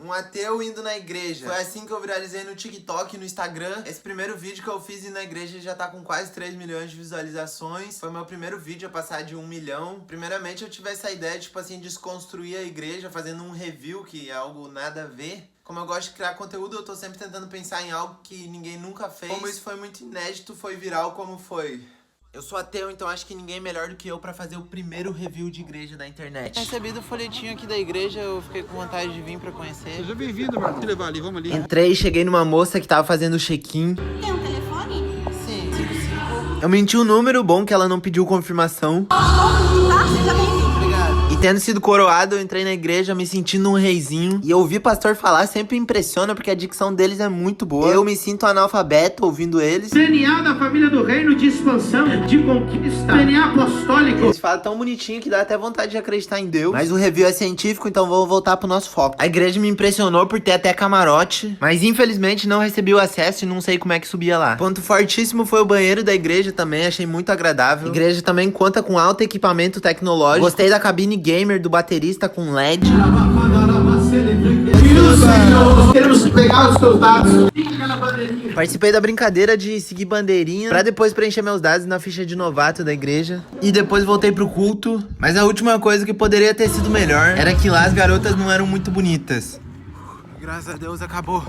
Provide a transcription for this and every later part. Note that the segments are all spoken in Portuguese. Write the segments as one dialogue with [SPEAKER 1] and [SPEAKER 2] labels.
[SPEAKER 1] Um ateu indo na igreja. Foi assim que eu viralizei no TikTok e no Instagram. Esse primeiro vídeo que eu fiz indo na igreja já tá com quase 3 milhões de visualizações. Foi meu primeiro vídeo a passar de 1 milhão. Primeiramente eu tive essa ideia, tipo assim, de desconstruir a igreja, fazendo um review, que é algo nada a ver. Como eu gosto de criar conteúdo, eu tô sempre tentando pensar em algo que ninguém nunca fez. Como isso foi muito inédito, foi viral como foi. Eu sou ateu, então acho que ninguém é melhor do que eu pra fazer o primeiro review de igreja da internet. Recebi do folhetinho aqui da igreja, eu fiquei com vontade de vir pra conhecer.
[SPEAKER 2] Seja bem-vindo, mano. Vamos levar ali, vamos ali.
[SPEAKER 1] Entrei, cheguei numa moça que tava fazendo o check-in.
[SPEAKER 3] Tem um telefone?
[SPEAKER 1] Sim, 55. Eu menti o número, bom que ela não pediu confirmação.
[SPEAKER 3] Tá, seja bem-vindo.
[SPEAKER 1] Obrigado. E tendo sido coroado, eu entrei na igreja me sentindo um reizinho. E ouvir pastor falar sempre impressiona, porque a dicção deles é muito boa. Eu me sinto analfabeto ouvindo eles.
[SPEAKER 4] DNA da família do reino de expansão, de conquista, DNA apostólico.
[SPEAKER 1] Eles falam tão bonitinho que dá até vontade de acreditar em Deus. Mas o review é científico, então vou voltar pro nosso foco. A igreja me impressionou por ter até camarote, mas infelizmente não recebi o acesso e não sei como é que subia lá. Ponto fortíssimo foi o banheiro da igreja também, achei muito agradável. A igreja também conta com alto equipamento tecnológico. Gostei da cabine gamer do baterista com LED.
[SPEAKER 4] Queremos pegar os seus dados.
[SPEAKER 1] Participei da brincadeira de seguir bandeirinha pra depois preencher meus dados na ficha de novato da igreja. E depois voltei pro culto. Mas a última coisa que poderia ter sido melhor era que lá as garotas não eram muito bonitas. Graças a Deus acabou.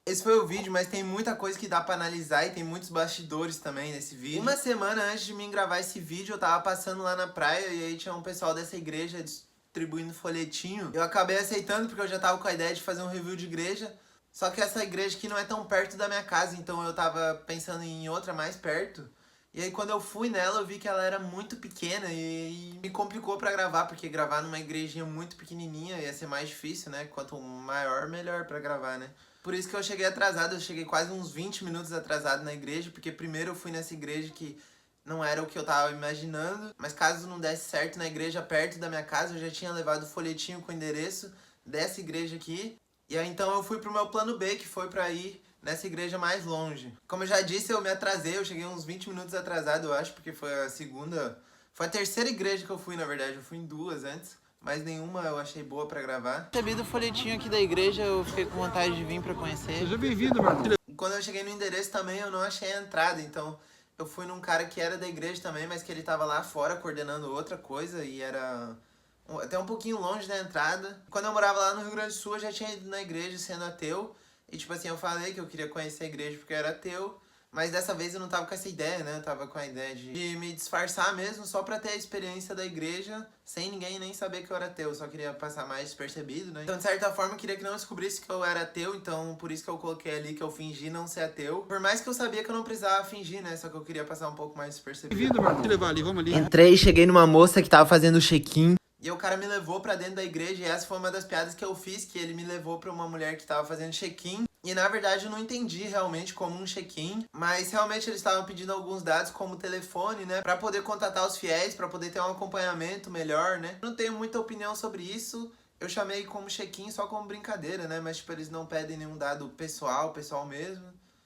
[SPEAKER 1] Esse foi o vídeo, mas tem muita coisa que dá pra analisar e tem muitos bastidores também nesse vídeo. Uma semana antes de mim gravar esse vídeo, eu tava passando lá na praia e aí tinha um pessoal dessa igreja distribuindo folhetinho. Eu acabei aceitando porque eu já tava com a ideia de fazer um review de igreja. Só que essa igreja aqui não é tão perto da minha casa, então eu tava pensando em outra mais perto. E aí quando eu fui nela, eu vi que ela era muito pequena e me complicou pra gravar, porque gravar numa igrejinha muito pequenininha ia ser mais difícil, né? Quanto maior, melhor pra gravar, né? Por isso que eu cheguei atrasado, eu cheguei quase uns 20 minutos atrasado na igreja, porque primeiro eu fui nessa igreja que não era o que eu tava imaginando, mas caso não desse certo na igreja perto da minha casa, eu já tinha levado o folhetinho com o endereço dessa igreja aqui. E aí então eu fui pro meu plano B, que foi pra ir nessa igreja mais longe. Como eu já disse, eu me atrasei, eu cheguei uns 20 minutos atrasado, eu acho, porque foi a terceira igreja que eu fui, na verdade, eu fui em duas antes. Mas nenhuma eu achei boa pra gravar. Recebi do folhetinho aqui da igreja, eu fiquei com vontade de vir pra conhecer.
[SPEAKER 2] Seja bem-vindo, mano.
[SPEAKER 1] Quando eu cheguei no endereço também, eu não achei a entrada, então eu fui num cara que era da igreja também, mas que ele tava lá fora coordenando outra coisa e era até um pouquinho longe da entrada. Quando eu morava lá no Rio Grande do Sul, eu já tinha ido na igreja sendo ateu. E tipo assim, eu falei que eu queria conhecer a igreja porque eu era ateu. Mas dessa vez eu não tava com essa ideia, né? Eu tava com a ideia de me disfarçar mesmo, só pra ter a experiência da igreja, sem ninguém nem saber que eu era ateu. Eu só queria passar mais despercebido, né? Então, de certa forma, eu queria que não descobrisse que eu era ateu, então por isso que eu coloquei ali que eu fingi não ser ateu. Por mais que eu sabia que eu não precisava fingir, né? Só que eu queria passar um pouco mais despercebido.
[SPEAKER 2] Bem-vindo, mano. Vamos levar ali, vamos ali.
[SPEAKER 1] Entrei, cheguei numa moça que tava fazendo o check-in. E o cara me levou pra dentro da igreja e essa foi uma das piadas que eu fiz, que ele me levou pra uma mulher que tava fazendo check-in. E na verdade eu não entendi realmente como um check-in, mas realmente eles estavam pedindo alguns dados como telefone, né? Pra poder contatar os fiéis, pra poder ter um acompanhamento melhor, né? Não tenho muita opinião sobre isso, eu chamei como check-in só como brincadeira, né? Mas tipo, eles não pedem nenhum dado pessoal mesmo.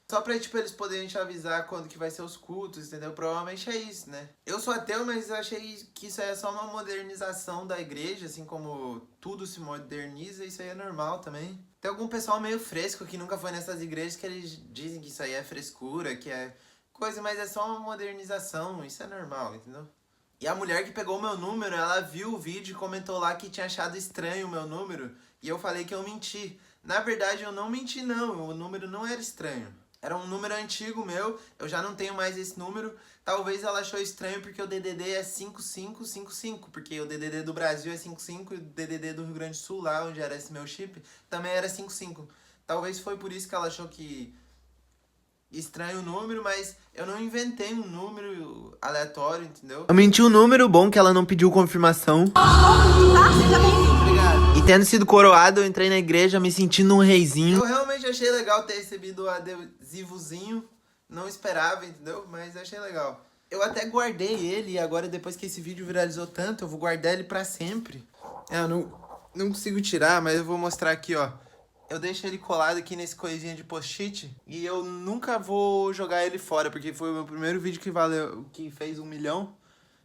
[SPEAKER 1] Só pra, tipo, eles poderem te avisar quando que vai ser os cultos, entendeu? Provavelmente é isso, né? Eu sou ateu, mas eu achei que isso aí é só uma modernização da igreja, assim como tudo se moderniza, isso aí é normal também. Tem algum pessoal meio fresco que nunca foi nessas igrejas que eles dizem que isso aí é frescura, que é coisa, mas é só uma modernização, isso é normal, entendeu? E a mulher que pegou o meu número, ela viu o vídeo e comentou lá que tinha achado estranho o meu número, e eu falei que eu menti. Na verdade, eu não menti não, o número não era estranho. Era um número antigo meu, eu já não tenho mais esse número. Talvez ela achou estranho porque o DDD é 5555, porque o DDD do Brasil é 55 e o DDD do Rio Grande do Sul, lá onde era esse meu chip, também era 55. Talvez foi por isso que ela achou que estranho o número, mas eu não inventei um número aleatório, entendeu? Eu menti o número, bom que ela não pediu confirmação.
[SPEAKER 3] Tá, seja bem-vindo.
[SPEAKER 1] Obrigado. E tendo sido coroado, eu entrei na igreja me sentindo um reizinho. Eu realmente achei legal ter recebido o adesivozinho. Não esperava, entendeu? Mas achei legal. Eu até guardei ele e agora depois que esse vídeo viralizou tanto, eu vou guardar ele pra sempre. Eu não consigo tirar, mas eu vou mostrar aqui, ó. Eu deixo ele colado aqui nesse coisinha de post-it e eu nunca vou jogar ele fora, porque foi o meu primeiro vídeo que fez 1 milhão.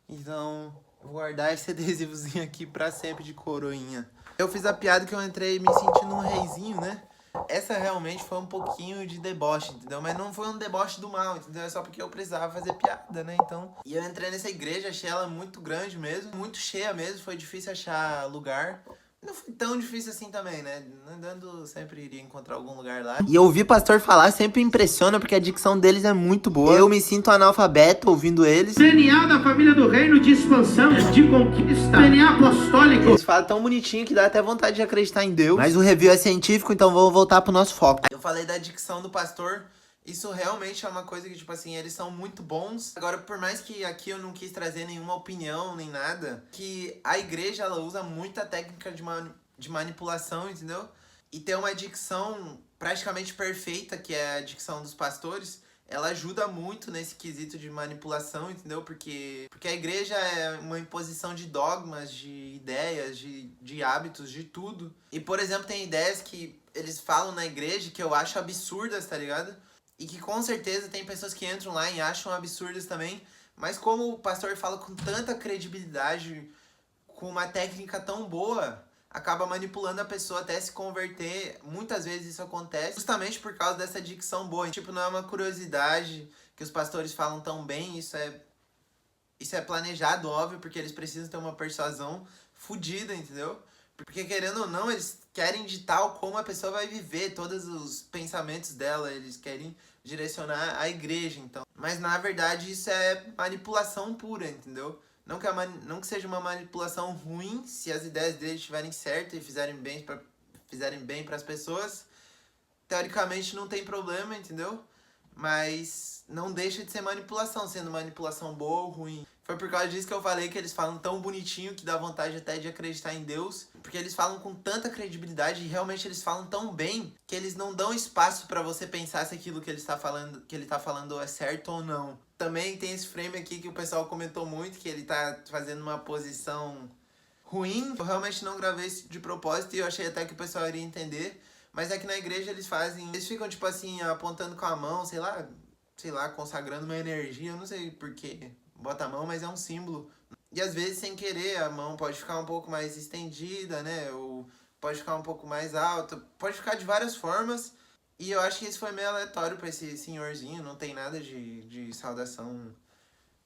[SPEAKER 1] Então, eu vou guardar esse adesivozinho aqui pra sempre de coroinha. Eu fiz a piada que eu entrei me sentindo um reizinho, né? Essa realmente foi um pouquinho de deboche, entendeu? Mas não foi um deboche do mal, entendeu? É só porque eu precisava fazer piada, né? Então... E eu entrei nessa igreja, achei ela muito grande mesmo, muito cheia mesmo, foi difícil achar lugar. Não foi tão difícil assim também, né? Andando sempre iria encontrar algum lugar lá. E ouvir pastor falar sempre impressiona, porque a dicção deles é muito boa. Eu me sinto analfabeto ouvindo eles.
[SPEAKER 4] DNA da família do reino de expansão, de conquista. DNA apostólico.
[SPEAKER 1] Eles falam tão bonitinho que dá até vontade de acreditar em Deus. Mas o review é científico, então vamos voltar pro nosso foco. Eu falei da dicção do pastor. Isso realmente é uma coisa que, tipo assim, eles são muito bons. Agora, por mais que aqui eu não quis trazer nenhuma opinião, nem nada, que a igreja, ela usa muita técnica de manipulação, entendeu? E ter uma dicção praticamente perfeita, que é a dicção dos pastores, ela ajuda muito nesse quesito de manipulação, entendeu? Porque a igreja é uma imposição de dogmas, de ideias, de hábitos, de tudo. E, por exemplo, tem ideias que eles falam na igreja que eu acho absurdas, tá ligado? E que com certeza tem pessoas que entram lá e acham absurdas também. Mas como o pastor fala com tanta credibilidade, com uma técnica tão boa, acaba manipulando a pessoa até se converter. Muitas vezes isso acontece justamente por causa dessa dicção boa. Tipo, não é uma curiosidade que os pastores falam tão bem. Isso é planejado, óbvio, porque eles precisam ter uma persuasão fodida, entendeu? Porque, querendo ou não, eles querem ditar como a pessoa vai viver, todos os pensamentos dela, eles querem direcionar a igreja, então. Mas, na verdade, isso é manipulação pura, entendeu? Não que seja uma manipulação ruim, se as ideias deles estiverem certas e fizerem bem para as pessoas, teoricamente não tem problema, entendeu? Mas não deixa de ser manipulação, sendo manipulação boa ou ruim. Foi por causa disso que eu falei que eles falam tão bonitinho que dá vontade até de acreditar em Deus. Porque eles falam com tanta credibilidade e realmente eles falam tão bem que eles não dão espaço pra você pensar se aquilo que ele tá falando é certo ou não. Também tem esse frame aqui que o pessoal comentou muito, que ele tá fazendo uma posição ruim. Eu realmente não gravei isso de propósito e eu achei até que o pessoal iria entender. Mas é que na igreja eles ficam tipo assim, apontando com a mão, sei lá, consagrando uma energia, eu não sei porquê. Bota a mão, mas é um símbolo. E às vezes, sem querer, a mão pode ficar um pouco mais estendida, né? Ou pode ficar um pouco mais alta. Pode ficar de várias formas. E eu acho que isso foi meio aleatório pra esse senhorzinho. Não tem nada de saudação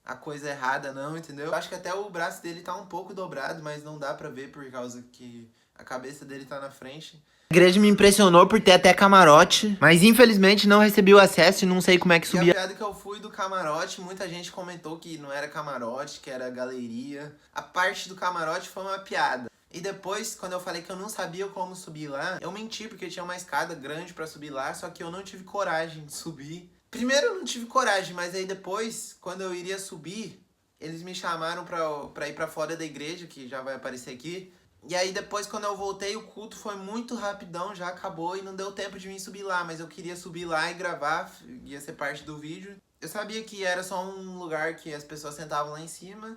[SPEAKER 1] a coisa errada, não, entendeu? Eu acho que até o braço dele tá um pouco dobrado, mas não dá pra ver por causa que a cabeça dele tá na frente. A igreja me impressionou por ter até camarote, mas infelizmente não recebi o acesso e não sei como é que subia. E a piada que eu fui do camarote, muita gente comentou que não era camarote, que era galeria. A parte do camarote foi uma piada. E depois, quando eu falei que eu não sabia como subir lá, eu menti porque tinha uma escada grande pra subir lá, só que eu não tive coragem de subir. Primeiro eu não tive coragem, mas aí depois, quando eu iria subir, eles me chamaram pra ir pra fora da igreja, que já vai aparecer aqui. E aí depois, quando eu voltei, o culto foi muito rapidão, já acabou e não deu tempo de mim subir lá. Mas eu queria subir lá e gravar, ia ser parte do vídeo. Eu sabia que era só um lugar que as pessoas sentavam lá em cima.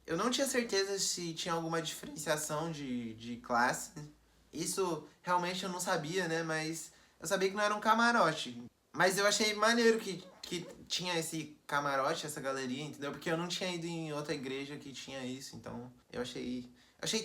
[SPEAKER 1] Eu não tinha certeza se tinha alguma diferenciação de classe. Isso realmente eu não sabia, né? Mas eu sabia que não era um camarote. Mas eu achei maneiro que tinha esse camarote, essa galeria, entendeu? Porque eu não tinha ido em outra igreja que tinha isso, então eu achei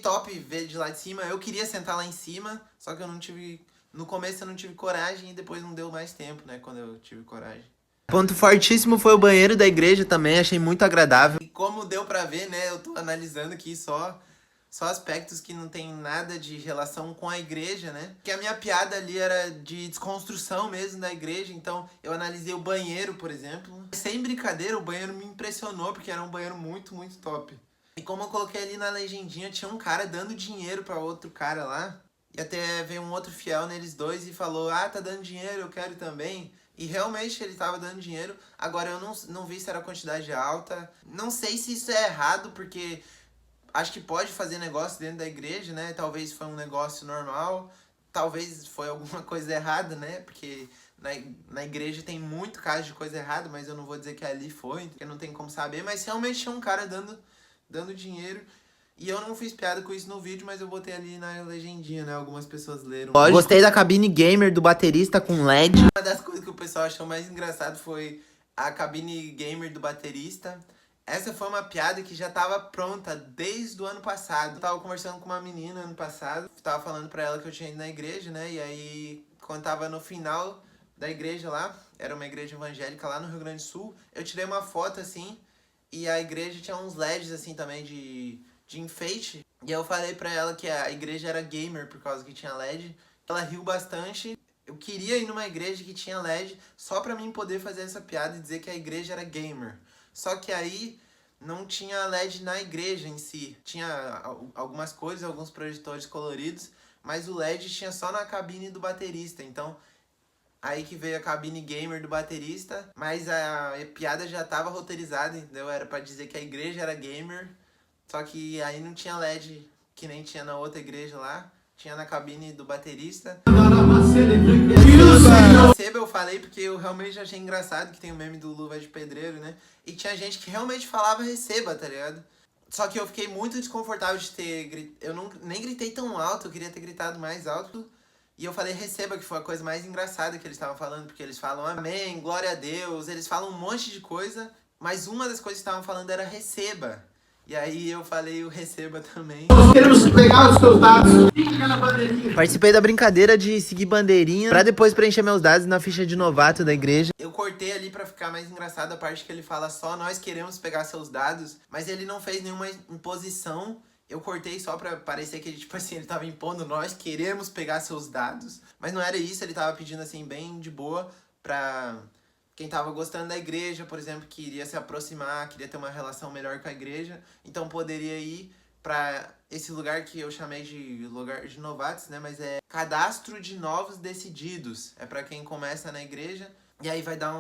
[SPEAKER 1] top ver de lá de cima. Eu queria sentar lá em cima, só que eu não tive... No começo eu não tive coragem e depois não deu mais tempo, né? Quando eu tive coragem. Ponto fortíssimo foi o banheiro da igreja também, achei muito agradável. E como deu pra ver, né? Eu tô analisando aqui só aspectos que não tem nada de relação com a igreja, né? Porque a minha piada ali era de desconstrução mesmo da igreja, então eu analisei o banheiro, por exemplo. Sem brincadeira, o banheiro me impressionou, porque era um banheiro muito, muito top. E como eu coloquei ali na legendinha, tinha um cara dando dinheiro pra outro cara lá. E até veio um outro fiel neles dois e falou, ah, tá dando dinheiro, eu quero também. E realmente ele tava dando dinheiro. Agora eu não vi se era quantidade alta. Não sei se isso é errado, porque acho que pode fazer negócio dentro da igreja, né? Talvez foi um negócio normal. Talvez foi alguma coisa errada, né? Porque na igreja tem muito caso de coisa errada, mas eu não vou dizer que ali foi, porque não tem como saber. Mas realmente tinha um cara dando dinheiro. E eu não fiz piada com isso no vídeo, mas eu botei ali na legendinha, né? Algumas pessoas leram. Gostei da cabine gamer do baterista com LED. Uma das coisas que o pessoal achou mais engraçado foi a cabine gamer do baterista. Essa foi uma piada que já tava pronta desde o ano passado. Eu tava conversando com uma menina ano passado, tava falando pra ela que eu tinha ido na igreja, né? E aí, quando tava no final da igreja lá, era uma igreja evangélica lá no Rio Grande do Sul, eu tirei uma foto assim, e a igreja tinha uns LEDs assim também de enfeite. E eu falei pra ela que a igreja era gamer por causa que tinha LED. Ela riu bastante. Eu queria ir numa igreja que tinha LED só pra mim poder fazer essa piada e dizer que a igreja era gamer. Só que aí não tinha LED na igreja em si. Tinha algumas coisas, alguns projetores coloridos, mas o LED tinha só na cabine do baterista. Então, aí que veio a cabine gamer do baterista, mas a piada já tava roteirizada, entendeu? Era pra dizer que a igreja era gamer, só que aí não tinha LED que nem tinha na outra igreja lá. Tinha na cabine do baterista. Receba eu falei porque eu realmente achei engraçado que tem o meme do Luva de Pedreiro, né? E tinha gente que realmente falava receba, tá ligado? Só que eu fiquei muito desconfortável de ter... Eu nem gritei tão alto, eu queria ter gritado mais alto. E eu falei receba, que foi a coisa mais engraçada que eles estavam falando, porque eles falam amém, glória a Deus, eles falam um monte de coisa, mas uma das coisas que estavam falando era receba. E aí eu falei o receba também.
[SPEAKER 4] Nós queremos pegar os seus dados.
[SPEAKER 1] Participei da brincadeira de seguir bandeirinha pra depois preencher meus dados na ficha de novato da igreja. Eu cortei ali pra ficar mais engraçado a parte que ele fala só nós queremos pegar seus dados, mas ele não fez nenhuma imposição. Eu cortei só pra parecer que ele, tipo assim, ele tava impondo nós queremos pegar seus dados. Mas não era isso, ele tava pedindo assim bem de boa pra... Quem tava gostando da igreja, por exemplo, que iria se aproximar, queria ter uma relação melhor com a igreja, então poderia ir para esse lugar que eu chamei de lugar de novatos, né? Mas é cadastro de novos decididos. É para quem começa na igreja e aí vai dar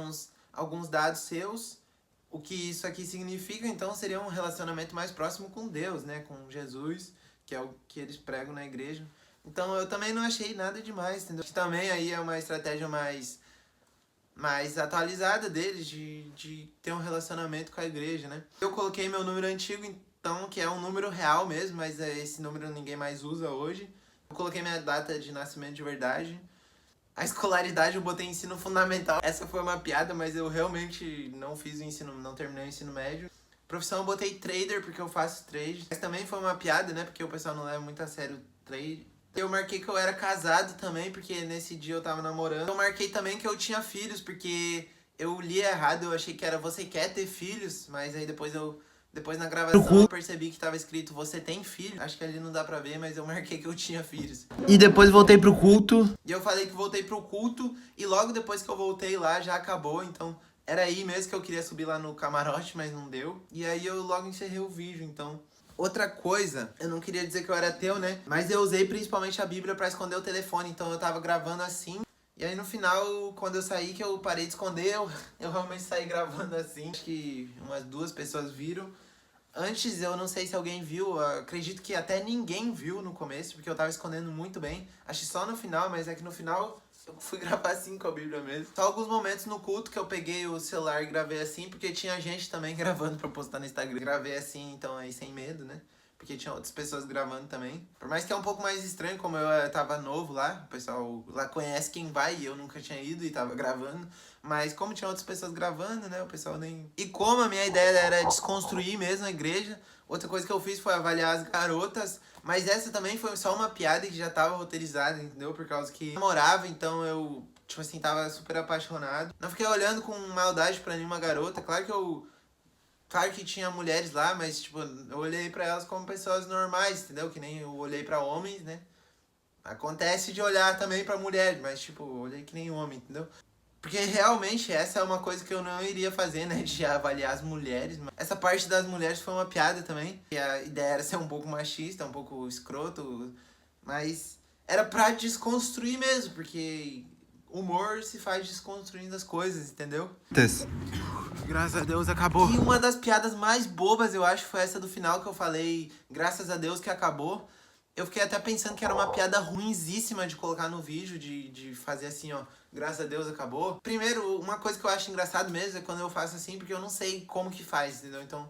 [SPEAKER 1] alguns dados seus. O que isso aqui significa, então, seria um relacionamento mais próximo com Deus, né? Com Jesus, que é o que eles pregam na igreja. Então eu também não achei nada demais, entendeu? Que também aí é uma estratégia mais atualizada deles de ter um relacionamento com a igreja, né? Eu coloquei meu número antigo, então, que é um número real mesmo, mas esse número ninguém mais usa hoje. Eu coloquei minha data de nascimento de verdade. A escolaridade eu botei ensino fundamental. Essa foi uma piada, mas eu realmente não terminei o ensino médio. Profissão eu botei trader, porque eu faço trade. Mas também foi uma piada, né? Porque o pessoal não leva muito a sério o trade. Eu marquei que eu era casado também, porque nesse dia eu tava namorando. Eu marquei também que eu tinha filhos, porque eu li errado, eu achei que era você quer ter filhos, mas aí depois na gravação eu percebi que tava escrito você tem filho. Acho que ali não dá pra ver, mas eu marquei que eu tinha filhos. E depois voltei pro culto. E eu falei que voltei pro culto, e logo depois que eu voltei lá já acabou, então era aí mesmo que eu queria subir lá no camarote, mas não deu. E aí eu logo encerrei o vídeo, então... Outra coisa, eu não queria dizer que eu era ateu, né? Mas eu usei principalmente a Bíblia pra esconder o telefone, então eu tava gravando assim. E aí no final, quando eu saí, que eu parei de esconder, eu realmente saí gravando assim. Acho que umas 2 pessoas viram. Antes eu não sei se alguém viu, eu acredito que até ninguém viu no começo, porque eu tava escondendo muito bem. Acho que só no final, mas é que no final eu fui gravar assim com a Bíblia mesmo. Só alguns momentos no culto que eu peguei o celular e gravei assim, porque tinha gente também gravando pra postar no Instagram. Gravei assim, então aí sem medo, né? Porque tinha outras pessoas gravando também. Por mais que é um pouco mais estranho, como eu tava novo lá, o pessoal lá conhece quem vai e eu nunca tinha ido e tava gravando. Mas como tinha outras pessoas gravando, né, o pessoal nem... E como a minha ideia era desconstruir mesmo a igreja, outra coisa que eu fiz foi avaliar as garotas. Mas essa também foi só uma piada que já tava roteirizada, entendeu? Por causa que eu namorava, então eu, tipo assim, tava super apaixonado. Não fiquei olhando com maldade pra nenhuma garota. Claro que tinha mulheres lá, mas, tipo, eu olhei pra elas como pessoas normais, entendeu? Que nem eu olhei pra homens, né? Acontece de olhar também pra mulheres, mas, tipo, eu olhei que nem homem, entendeu? Porque realmente essa é uma coisa que eu não iria fazer, né? De avaliar as mulheres. Essa parte das mulheres foi uma piada também. E a ideia era ser um pouco machista, um pouco escroto. Mas era pra desconstruir mesmo, porque humor se faz desconstruindo as coisas, entendeu? Graças a Deus acabou. E uma das piadas mais bobas, eu acho, foi essa do final que eu falei, graças a Deus que acabou. Eu fiquei até pensando que era uma piada ruinzíssima de colocar no vídeo, de fazer assim, ó, graças a Deus acabou. Primeiro, uma coisa que eu acho engraçado mesmo é quando eu faço assim, porque eu não sei como que faz, entendeu? Então,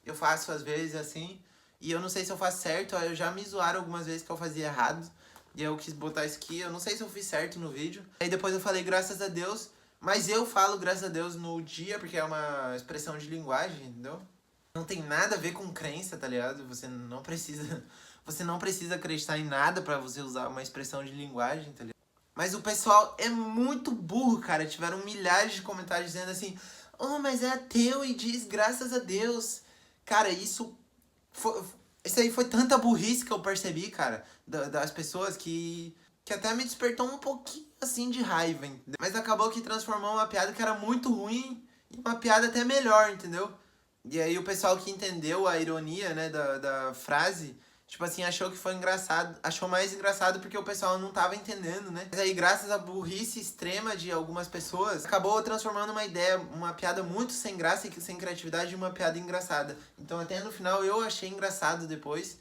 [SPEAKER 1] eu faço às vezes assim, e eu não sei se eu faço certo, ó, eu já me zoaram algumas vezes que eu fazia errado, e eu quis botar isso aqui, eu não sei se eu fiz certo no vídeo. Aí depois eu falei graças a Deus, mas eu falo graças a Deus no dia, porque é uma expressão de linguagem, entendeu? Não tem nada a ver com crença, tá ligado? Você não precisa acreditar em nada pra você usar uma expressão de linguagem, tá ligado? Mas o pessoal é muito burro, cara. Tiveram milhares de comentários dizendo assim: oh, mas é ateu e diz graças a Deus. Cara, isso aí foi tanta burrice que eu percebi, cara, das pessoas que até me despertou um pouquinho, assim, de raiva, entendeu? Mas acabou que transformou uma piada que era muito ruim em uma piada até melhor, entendeu? E aí o pessoal que entendeu a ironia, né, da frase, tipo assim, achou que foi engraçado, achou mais engraçado porque o pessoal não tava entendendo, né? Mas aí, graças à burrice extrema de algumas pessoas, acabou transformando uma ideia, uma piada muito sem graça e sem criatividade em uma piada engraçada. Então até no final eu achei engraçado depois,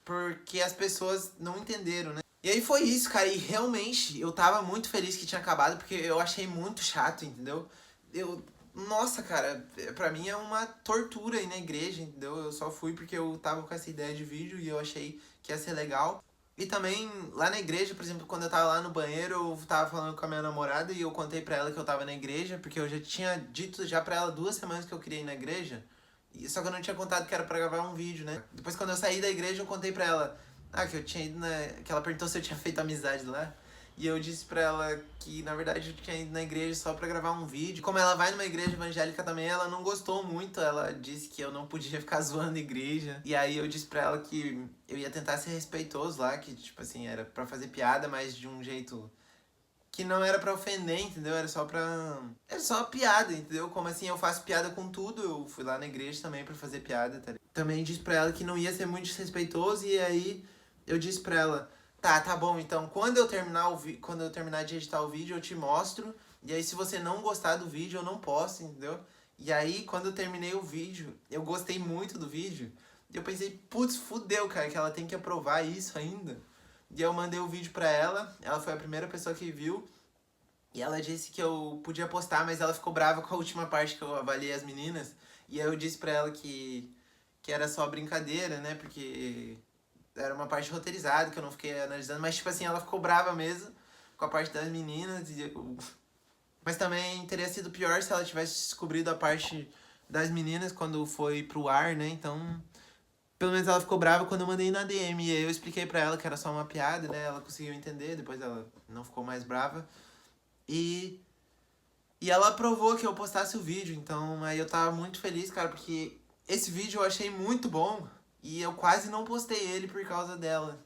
[SPEAKER 1] porque as pessoas não entenderam, né? E aí foi isso, cara, e realmente eu tava muito feliz que tinha acabado, porque eu achei muito chato, entendeu? Nossa, cara, pra mim é uma tortura ir na igreja, entendeu? Eu só fui porque eu tava com essa ideia de vídeo e eu achei que ia ser legal. E também, lá na igreja, por exemplo, quando eu tava lá no banheiro, eu tava falando com a minha namorada e eu contei pra ela que eu tava na igreja, porque eu já tinha dito já pra ela 2 semanas que eu queria ir na igreja, só que eu não tinha contado que era pra gravar um vídeo, né? Depois, quando eu saí da igreja, eu contei pra ela, que eu tinha ido que ela perguntou se eu tinha feito amizade lá. E eu disse pra ela que, na verdade, eu tinha ido na igreja só pra gravar um vídeo. Como ela vai numa igreja evangélica também, ela não gostou muito. Ela disse que eu não podia ficar zoando a igreja. E aí eu disse pra ela que eu ia tentar ser respeitoso lá, que, tipo assim, era pra fazer piada, mas de um jeito que não era pra ofender, entendeu? Era só uma piada, entendeu? Como assim, eu faço piada com tudo. Eu fui lá na igreja também pra fazer piada, tá ligado? Também disse pra ela que não ia ser muito desrespeitoso. E aí eu disse pra ela: tá bom, então quando eu terminar de editar o vídeo eu te mostro, e aí se você não gostar do vídeo eu não posto, entendeu? E aí quando eu terminei o vídeo, eu gostei muito do vídeo, e eu pensei, putz, fudeu, cara, que ela tem que aprovar isso ainda. E eu mandei o vídeo pra ela foi a primeira pessoa que viu, e ela disse que eu podia postar, mas ela ficou brava com a última parte que eu avaliei as meninas, e aí eu disse pra ela que era só brincadeira, né, porque era uma parte roteirizada que eu não fiquei analisando, mas tipo assim, ela ficou brava mesmo com a parte das meninas. Mas também teria sido pior se ela tivesse descobrido a parte das meninas quando foi pro ar, né? Então, pelo menos ela ficou brava quando eu mandei na DM. E aí eu expliquei pra ela que era só uma piada, né? Ela conseguiu entender, depois ela não ficou mais brava. E ela aprovou que eu postasse o vídeo, então aí eu tava muito feliz, cara, porque esse vídeo eu achei muito bom. E eu quase não postei ele por causa dela.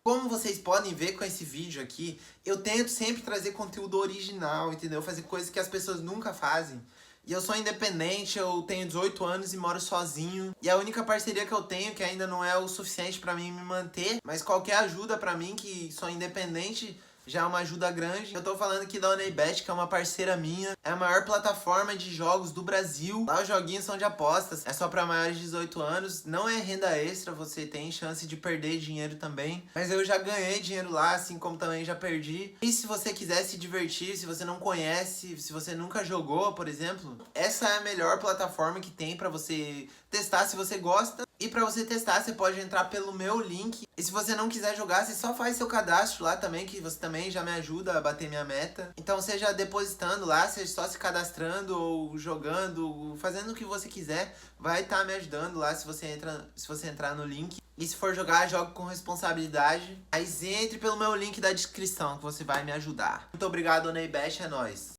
[SPEAKER 1] Como vocês podem ver com esse vídeo aqui, eu tento sempre trazer conteúdo original, entendeu? Fazer coisas que as pessoas nunca fazem. E eu sou independente, eu tenho 18 anos e moro sozinho. E a única parceria que eu tenho, que ainda não é o suficiente pra mim me manter, mas qualquer ajuda pra mim, que sou independente, já é uma ajuda grande. Eu tô falando aqui da Oneybet, que é uma parceira minha. É a maior plataforma de jogos do Brasil. Lá os joguinhos são de apostas. É só pra maiores de 18 anos. Não é renda extra, você tem chance de perder dinheiro também. Mas eu já ganhei dinheiro lá, assim como também já perdi. E se você quiser se divertir, se você não conhece, se você nunca jogou, por exemplo, essa é a melhor plataforma que tem pra você testar se você gosta. E pra você testar, você pode entrar pelo meu link. E se você não quiser jogar, você só faz seu cadastro lá também, que você também já me ajuda a bater minha meta. Então seja depositando lá, seja só se cadastrando ou jogando, fazendo o que você quiser, vai estar me ajudando lá se você entrar no link. E se for jogar, jogue com responsabilidade. Mas entre pelo meu link da descrição que você vai me ajudar. Muito obrigado, Oneybet, é nóis.